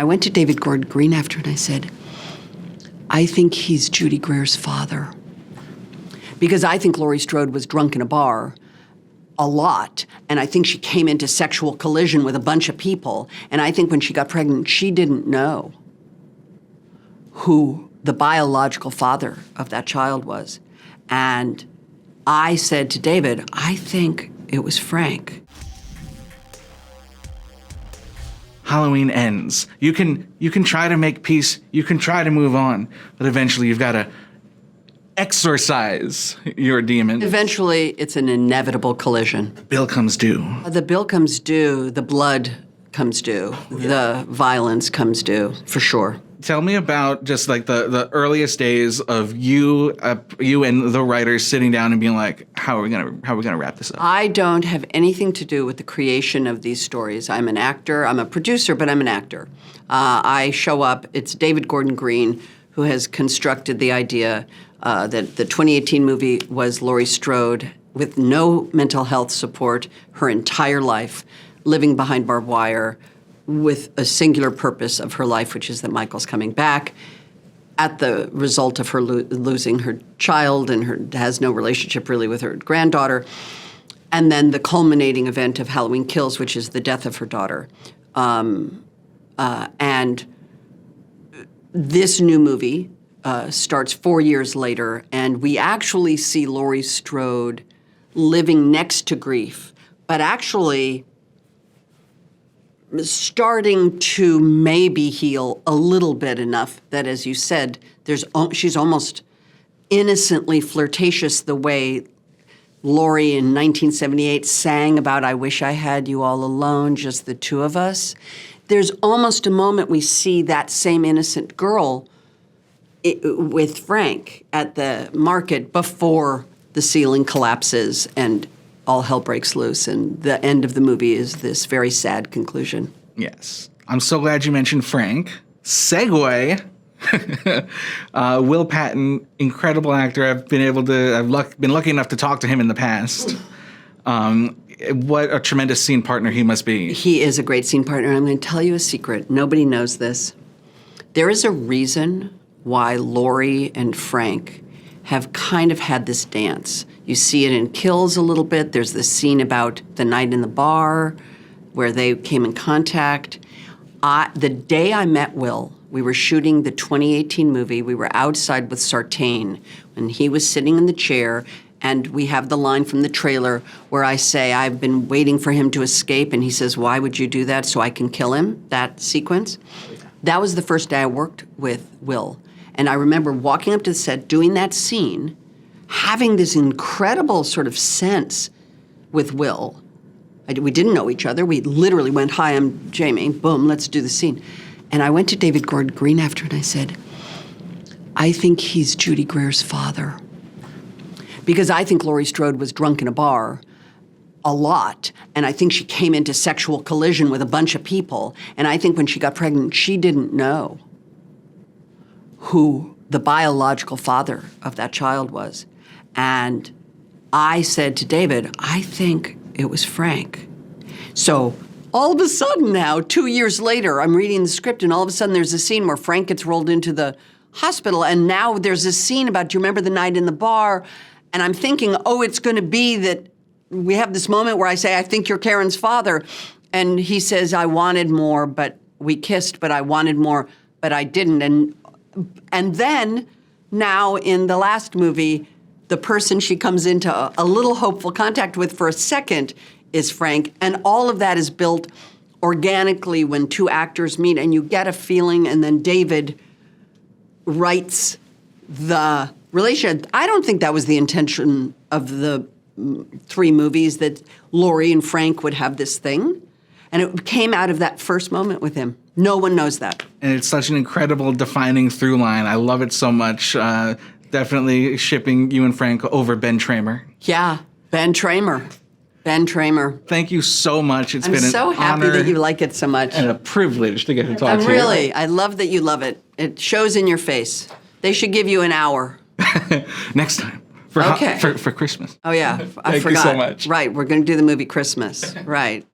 I went to David Gordon Green after and I said, I think he's Judy Greer's father. Because I think Laurie Strode was drunk in a bar a lot, and I think she came into sexual collision with a bunch of people, and I think when she got pregnant, she didn't know who the biological father of that child was. And I said to David, I think it was Frank. Halloween ends. You can try to make peace, you can try to move on, but eventually you've got to exorcise your demon. Eventually, it's an inevitable collision. Bill comes due. The bill comes due, the blood comes due, the violence comes due, for sure. Tell me about just like the earliest days of you and the writers sitting down and being like, how are we gonna wrap this up? I don't have anything to do with the creation of these stories. I'm an actor. I'm a producer, but I'm an actor. I show up. It's David Gordon Green who has constructed the idea that the 2018 movie was Laurie Strode with no mental health support her entire life, living behind barbed wire, with a singular purpose of her life, which is that Michael's coming back at the result of her losing her child and has no relationship really with her granddaughter. And then the culminating event of Halloween Kills, which is the death of her daughter. And this new movie starts 4 years later, and we actually see Laurie Strode living next to grief, but actually starting to maybe heal a little bit enough that, as you said, she's almost innocently flirtatious the way Laurie in 1978 sang about I wish I had you all alone, just the two of us. There's almost a moment we see that same innocent girl with Frank at the market before the ceiling collapses and all hell breaks loose, and the end of the movie is this very sad conclusion. Yes. I'm so glad you mentioned Frank. Segue. Will Patton, incredible actor. I've been lucky enough to talk to him in the past. What a tremendous scene partner he must be. He is a great scene partner. I'm going to tell you a secret. Nobody knows this. There is a reason why Laurie and Frank have kind of had this dance. You see it in Kills a little bit. There's this scene about the night in the bar where they came in contact. The day I met Will, we were shooting the 2018 movie. We were outside with Sartain, and he was sitting in the chair, and we have the line from the trailer where I say, I've been waiting for him to escape, and he says, why would you do that? So I can kill him, that sequence. That was the first day I worked with Will. And I remember walking up to the set, doing that scene, having this incredible sort of sense with Will. We didn't know each other. We literally went, hi, I'm Jamie. Boom, let's do the scene. And I went to David Gordon Green after and I said, I think he's Judy Greer's father. Because I think Laurie Strode was drunk in a bar a lot, and I think she came into sexual collision with a bunch of people, and I think when she got pregnant, she didn't know who the biological father of that child was. And I said to David, I think it was Frank. So all of a sudden now, 2 years later, I'm reading the script, and all of a sudden there's a scene where Frank gets rolled into the hospital, and now there's a scene about, do you remember the night in the bar? And I'm thinking, oh, it's going to be that we have this moment where I say, I think you're Karen's father. And he says, I wanted more, but we kissed, but I wanted more, but I didn't. And then now in the last movie, the person she comes into a little hopeful contact with for a second is Frank. And all of that is built organically when two actors meet and you get a feeling, and then David writes the relationship. I don't think that was the intention of the three movies, that Laurie and Frank would have this thing. And it came out of that first moment with him. No one knows that. And it's such an incredible defining through line. I love it so much. Definitely shipping you and Frank over Ben Tramer. Yeah, Ben Tramer. Ben Tramer. Thank you so much. It's been an honor. I'm so happy that you like it so much. And a privilege to get to talk to you. Really, I love that you love it. It shows in your face. They should give you an hour. Next time. For Christmas. Oh, yeah. I Thank forgot. you so much. Right, we're going to do the movie Christmas. Right.